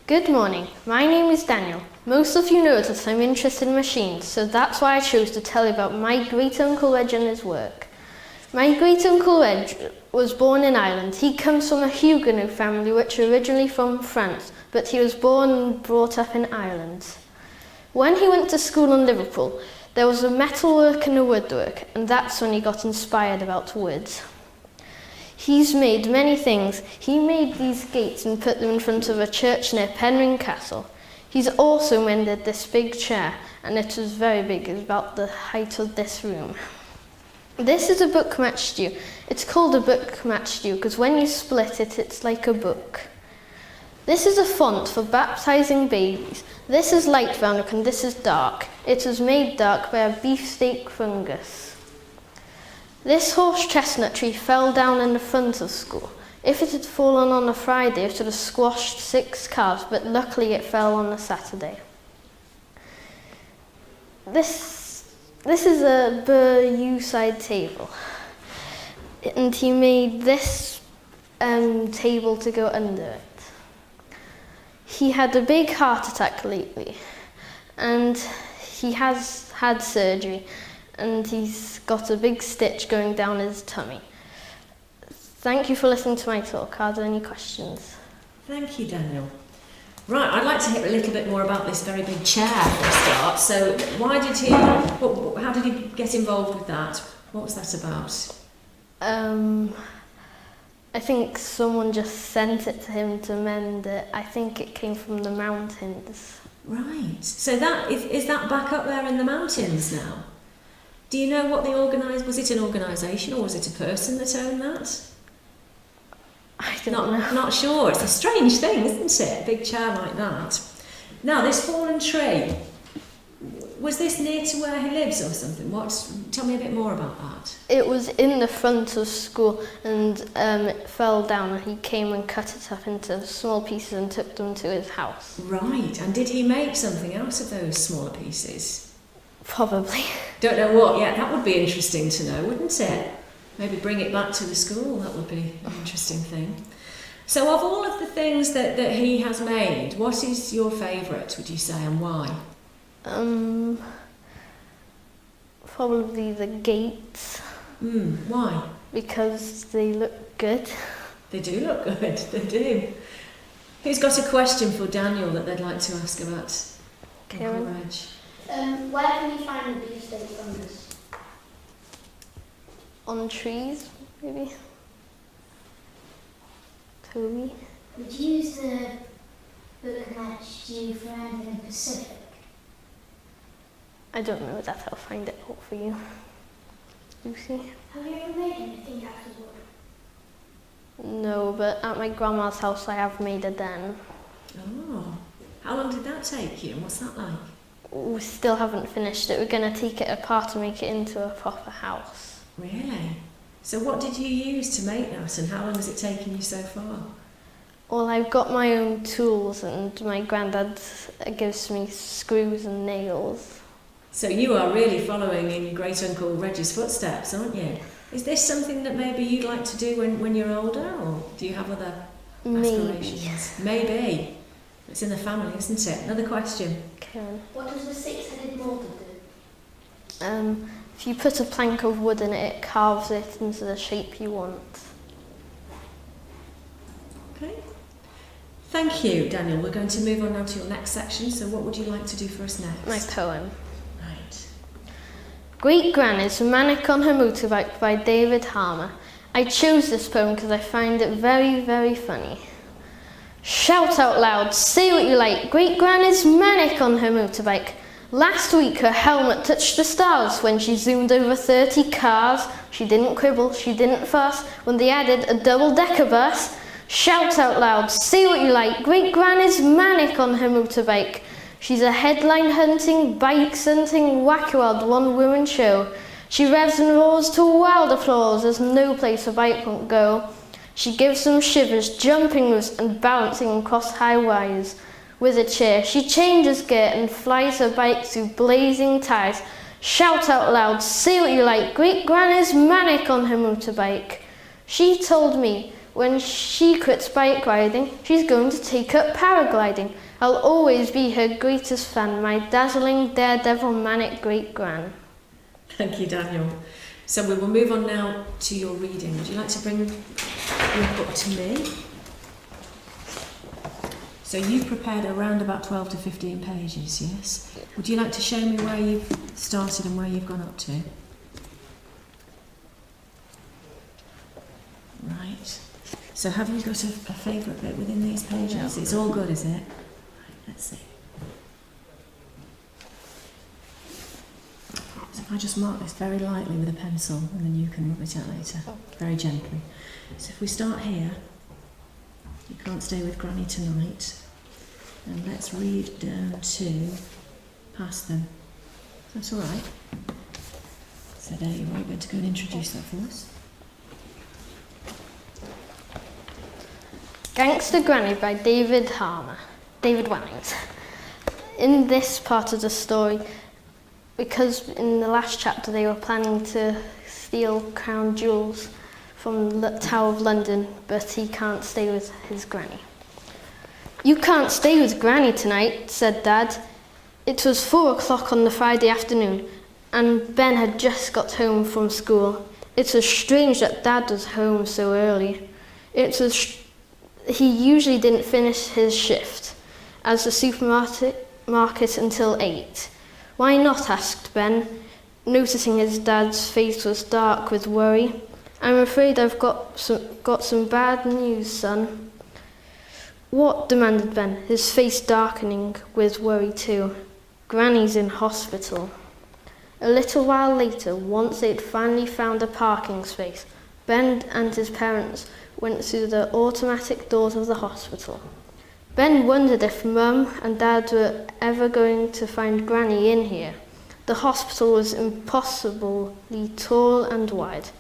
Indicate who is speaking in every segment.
Speaker 1: Good morning, my name is Daniel. Most of you know that I'm interested in machines, so that's why I chose to tell you about my great-uncle Reg and his work. My great-uncle Reg was born in Ireland. He comes from a Huguenot family which are originally from France, but he was born and brought up in Ireland. When he went to school in Liverpool, there was a metalwork and a woodwork, and that's when he got inspired about wood. He's made many things. He made these gates and put them in front of a church near Penrhyn Castle. He's also mended this big chair, and it was very big. It's about the height of this room. This is a book match stew. It's called a book match stew because when you split it, it's like a book. This is a font for baptizing babies. This is light brown and this is dark. It was made dark by a beefsteak fungus. This horse chestnut tree fell down in the front of school. If it had fallen on a Friday, it would have squashed 6 cars, but luckily it fell on a Saturday. This is a U-side table, and he made this table to go under it. He had a big heart attack lately, and he has had surgery, and he's got a big stitch going down his tummy. Thank you for listening to my talk. Are there any questions?
Speaker 2: Thank you, Daniel. Right, I'd like to hear a little bit more about this very big chair for a start. So how did he get involved with that? What was that about?
Speaker 1: I think someone just sent it to him to mend it. I think it came from the mountains.
Speaker 2: Right, so is that back up there in the mountains now? Do you know what they organised? Was it an organisation or was it a person that owned that?
Speaker 1: I don't know.
Speaker 2: Not sure. It's a strange thing, isn't it? A big chair like that. Now, this fallen tree, was this near to where he lives or something? Tell me a bit more about that.
Speaker 1: It was in the front of school and it fell down and he came and cut it up into small pieces and took them to his house.
Speaker 2: Right, and did he make something out of those smaller pieces?
Speaker 1: Probably.
Speaker 2: Don't know what yet. That would be interesting to know, wouldn't it? Maybe bring it back to the school. That would be an interesting thing. So of all of the things that he has made, what is your favourite, would you say, and why?
Speaker 1: Probably the gates.
Speaker 2: Why?
Speaker 1: Because they look good.
Speaker 2: They do look good, they do. Who's got a question for Daniel that they'd like to ask about Uncle Reg?
Speaker 3: Where can you find the beefsteak fungus?
Speaker 1: On trees, maybe. Toby?
Speaker 3: Would you use the book match stew for anything specific?
Speaker 1: I don't know that. I'll find it out for you. Lucy?
Speaker 3: Have you ever made anything out of wood?
Speaker 1: No, but at my grandma's house I have made a den.
Speaker 2: Oh, how long did that take you and what's that like?
Speaker 1: We still haven't finished it. We're going to take it apart and make it into a proper house.
Speaker 2: Really? So what did you use to make that and how long has it taken you so far?
Speaker 1: Well, I've got my own tools and my granddad gives me screws and nails.
Speaker 2: So you are really following in your great-uncle Reg's footsteps, aren't you? Is this something that maybe you'd like to do when you're older, or do you have other aspirations? Maybe. It's in the family, isn't it? Another question.
Speaker 1: Karen.
Speaker 3: What does the 6-headed boulder do?
Speaker 1: If you put a plank of wood in it, it carves it into the shape you want.
Speaker 2: Okay. Thank you, Daniel. We're going to move on now to your next section. So what would you like to do for us next?
Speaker 1: My poem.
Speaker 2: Right.
Speaker 1: Great Gran is Manic on Her Motorbike by David Harmer. I chose this poem because I find it very, very funny. Shout out loud, say what you like. Great Gran is manic on her motorbike. Last week her helmet touched the stars when she zoomed over 30 cars. She didn't quibble, she didn't fuss when they added a double-decker bus. Shout out loud, say what you like. Great Gran is manic on her motorbike. She's a headline-hunting, bike-hunting, wacky-wild one-woman show. She revs and roars to wild applause. There's no place a bike won't go. She gives them shivers, jumping loose and bouncing across high wires. With a cheer, she changes gear and flies her bike through blazing tyres. Shout out loud, say what you like. Great Gran is manic on her motorbike. She told me When she quits bike riding, she's going to take up paragliding. I'll always be her greatest fan, my dazzling, daredevil, manic great-gran.
Speaker 2: Thank you, Daniel. So we will move on now to your reading. Would you like to bring your book to me? So you've prepared around about 12 to 15 pages, yes? Would you like to show me where you've started and where you've gone up to? Right. So have you got a favourite bit within these pages? It's all good, is it? Right, let's see. So if I just mark this very lightly with a pencil and then you can rub it out later, very gently. So if we start here, you can't stay with Granny tonight, and let's read down to past them. That's all right. So there you are, you're going to go and introduce that for us.
Speaker 1: Gangster Granny by David Wannings. In this part of the story, because in the last chapter they were planning to steal crown jewels from the Tower of London, but he can't stay with his granny. You can't stay with Granny tonight, said Dad. It was 4 o'clock on the Friday afternoon, and Ben had just got home from school. It was strange that Dad was home so early. He usually didn't finish his shift at the supermarket until 8. Why not? Asked Ben, noticing his dad's face was dark with worry. I'm afraid I've got some bad news, son. What? Demanded Ben, his face darkening with worry too. Granny's in hospital. A little while later, once they'd finally found a parking space, Ben and his parents went through the automatic doors of the hospital. Ben wondered if Mum and Dad were ever going to find Granny in here. The hospital was impossibly tall and wide,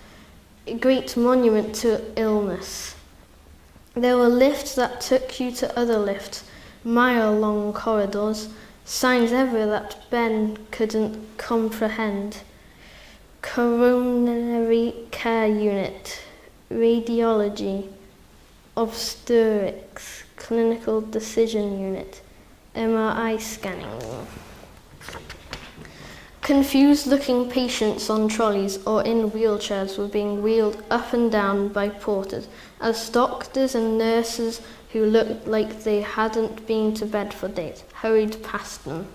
Speaker 1: a great monument to illness. There were lifts that took you to other lifts, mile-long corridors, signs everywhere that Ben couldn't comprehend. Coronary care unit, radiology, obstetrics, clinical decision unit, MRI scanning room. Confused-looking patients on trolleys or in wheelchairs were being wheeled up and down by porters as doctors and nurses who looked like they hadn't been to bed for days hurried past them.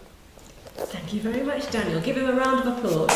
Speaker 2: Thank you very much, Daniel. Give him a round of applause.